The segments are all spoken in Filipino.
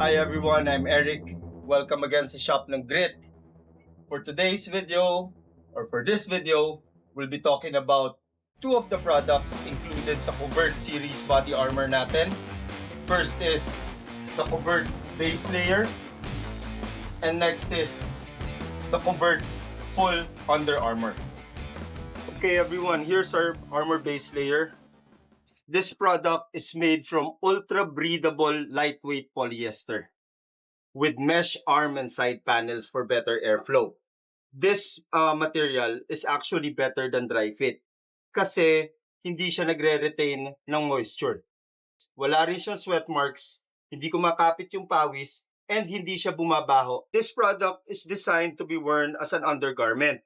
Hi everyone, I'm Eric. Welcome again sa Shop ng Grit. For today's video, or for this video, we'll be talking about two of the products included sa Covert series body armor natin. First is the Covert base layer, and next is the Covert full under armor. Okay everyone, here's our armor base layer. This product is made from ultra breathable lightweight polyester with mesh arm and side panels for better airflow. This material is actually better than dry fit kasi hindi siya nagre-retain ng moisture. Wala rin siyang sweat marks, hindi kumakapit yung pawis, and hindi siya bumabaho. This product is designed to be worn as an undergarment.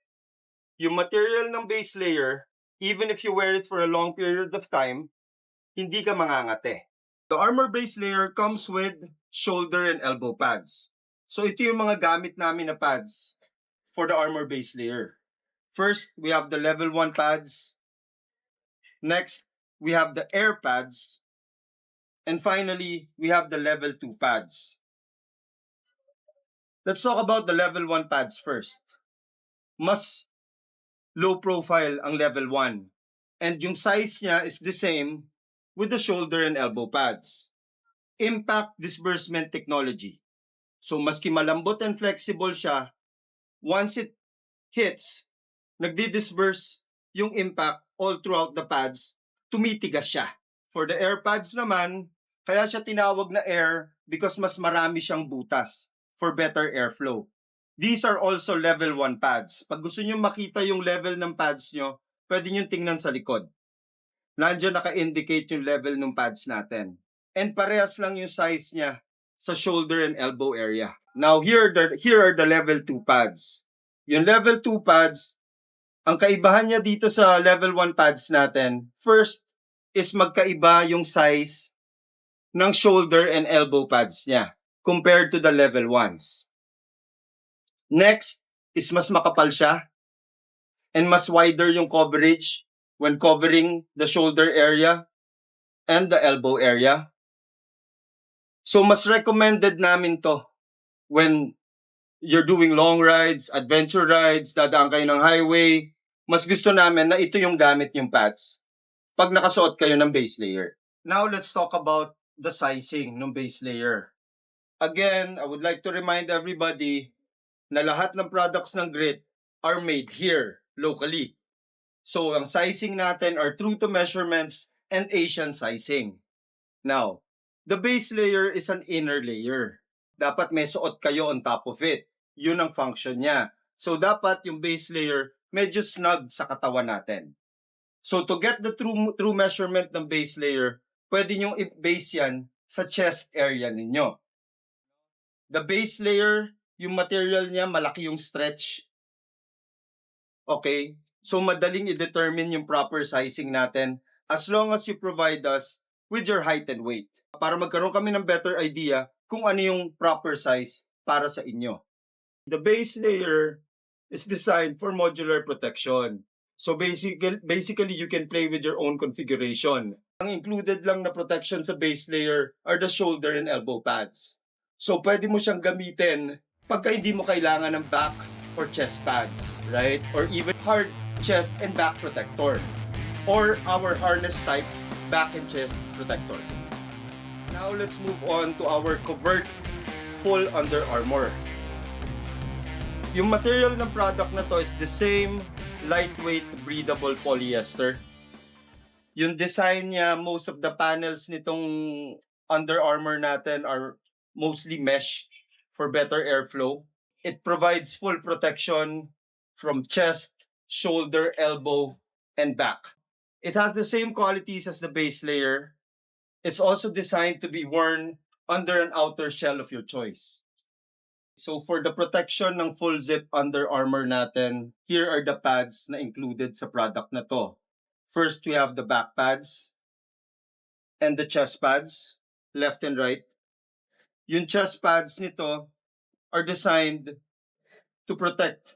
Yung material ng base layer, even if you wear it for a long period of time, hindi ka mangangate. The armor base layer comes with shoulder and elbow pads. So ito yung mga gamit namin na pads for the armor base layer. First, we have the level 1 pads. Next, we have the air pads. And finally, we have the level 2 pads. Let's talk about the level 1 pads first. Mas low profile ang level 1. And yung size niya is the same with the shoulder and elbow pads. Impact disbursement technology. So maski malambot and flexible siya, once it hits, nagdi-disperse yung impact all throughout the pads, tumitigas siya. For the air pads naman, kaya siya tinawag na air because mas marami siyang butas for better airflow. These are also level 1 pads. Pag gusto nyo makita yung level ng pads nyo, pwede nyo tingnan sa likod. Nandiyan naka-indicate yung level ng pads natin. And parehas lang yung size niya sa shoulder and elbow area. Now, here are the level 2 pads. Yung level 2 pads, ang kaibahan niya dito sa level 1 pads natin, first is magkaiba yung size ng shoulder and elbow pads niya compared to the level 1s. Next is mas makapal siya and mas wider yung coverage when covering the shoulder area and the elbow area. So mas recommended namin to when you're doing long rides, adventure rides, dadaan kayo ng highway. Mas gusto namin na ito yung gamit yung pads pag nakasuot kayo ng base layer. Now let's talk about the sizing ng base layer. Again, I would like to remind everybody na lahat ng products ng Grit are made here, locally. So, ang sizing natin are true to measurements and Asian sizing. Now, the base layer is an inner layer. Dapat may suot kayo on top of it. Yun ang function niya. So, dapat yung base layer medyo snug sa katawan natin. So, to get the true measurement ng base layer, pwede nyong i-base yan sa chest area ninyo. The base layer, yung material niya, malaki yung stretch. Okay? So, madaling i-determine yung proper sizing natin as long as you provide us with your height and weight. Para magkaroon kami ng better idea kung ano yung proper size para sa inyo. The base layer is designed for modular protection. So basically, you can play with your own configuration. Ang included lang na protection sa base layer are the shoulder and elbow pads. So pwede mo siyang gamitin pagka hindi mo kailangan ng back or chest pads, right? Or even hard chest and back protector. Or our harness type back and chest protector. Now let's move on to our Covert full under armor. Yung material ng product na to is the same lightweight breathable polyester. Yung design niya, most of the panels nitong Under Armour natin are mostly mesh for better airflow. It provides full protection from chest, shoulder, elbow, and back. It has the same qualities as the base layer. It's also designed to be worn under an outer shell of your choice. So for the protection ng full zip Under Armour natin, here are the pads na included sa product na to. First, we have the back pads and the chest pads, left and right. Yung chest pads nito are designed to protect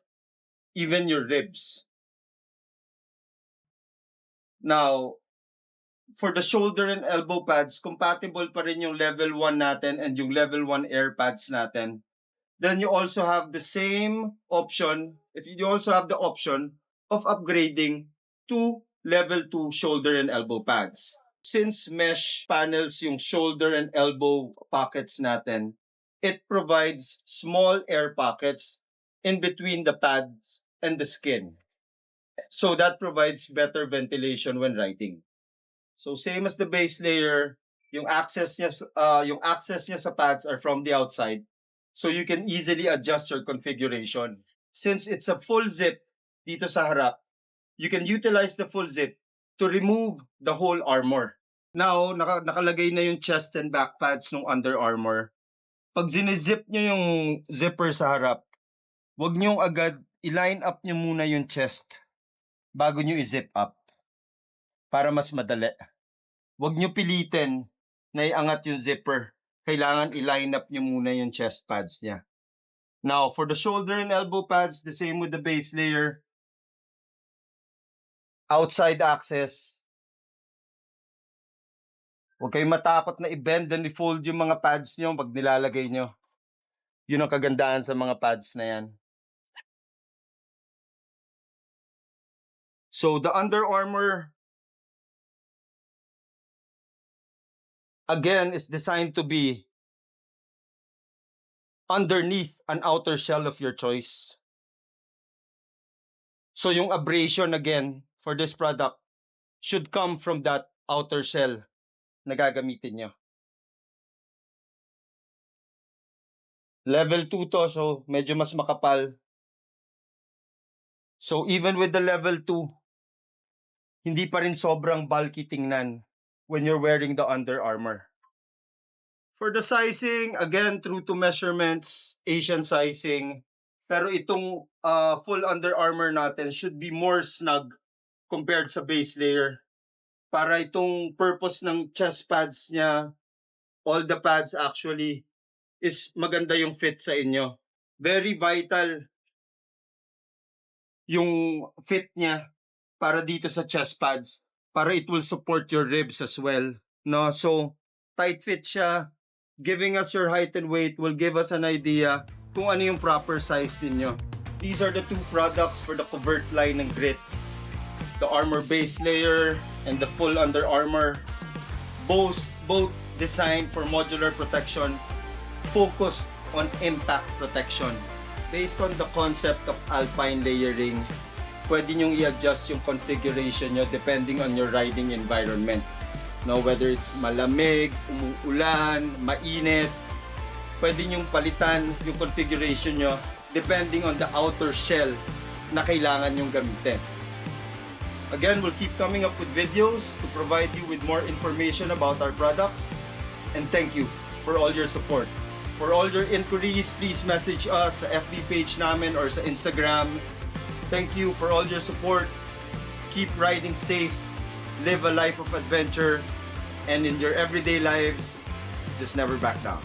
even your ribs. Now, for the shoulder and elbow pads, compatible pa rin yung level 1 natin and yung level 1 air pads natin. Then you also have the same option, you also have the option of upgrading to level 2 shoulder and elbow pads. Since mesh panels yung shoulder and elbow pockets natin, it provides small air pockets in between the pads and the skin. So that provides better ventilation when riding. So same as the base layer, yung access niya sa pads are from the outside. So you can easily adjust your configuration. Since it's a full zip dito sa harap, you can utilize the full zip to remove the whole armor. Now, nakalagay na yung chest and back pads ng Under Armour. Pag zinizip nyo yung zipper sa harap, huwag nyo agad i-line up nyo muna yung chest bago nyo i-zip up para mas madali. Huwag nyo pilitin na iangat yung zipper. Kailangan i-line up nyo muna yung chest pads niya. Now, for the shoulder and elbow pads, the same with the base layer. Outside access. Huwag kayong matakot na i-bend and i-fold yung mga pads nyo pag nilalagay nyo. Yun ang kagandahan sa mga pads na yan. So, the Under Armour, again, is designed to be underneath an outer shell of your choice. So, yung abrasion, again, for this product, should come from that outer shell na gagamitin nyo. Level 2 to, so medyo mas makapal. So even with the level 2, hindi pa rin sobrang bulky tingnan when you're wearing the Under Armour. For the sizing, again, true to measurements, Asian sizing. Pero itong full Under Armour natin should be more snug compared sa base layer. Para itong purpose ng chest pads niya, all the pads actually, is maganda yung fit sa inyo. Very vital yung fit niya para dito sa chest pads, para it will support your ribs as well. No? So, tight fit siya. Giving us your height and weight will give us an idea kung ano yung proper size ninyo. These are the two products for the Covert line ng Grit. The Armour base layer and the full Under Armour. Both designed for modular protection, focused on impact protection. Based on the concept of alpine layering, pwede nyong i-adjust yung configuration nyo depending on your riding environment. No, whether it's malamig, umuulan, mainit, pwede nyong palitan yung configuration nyo depending on the outer shell na kailangan nyong gamitin. Again, we'll keep coming up with videos to provide you with more information about our products. And thank you for all your support. For all your inquiries, please message us sa FB page namin or sa Instagram. Thank you for all your support. Keep riding safe. Live a life of adventure. And in your everyday lives, just never back down.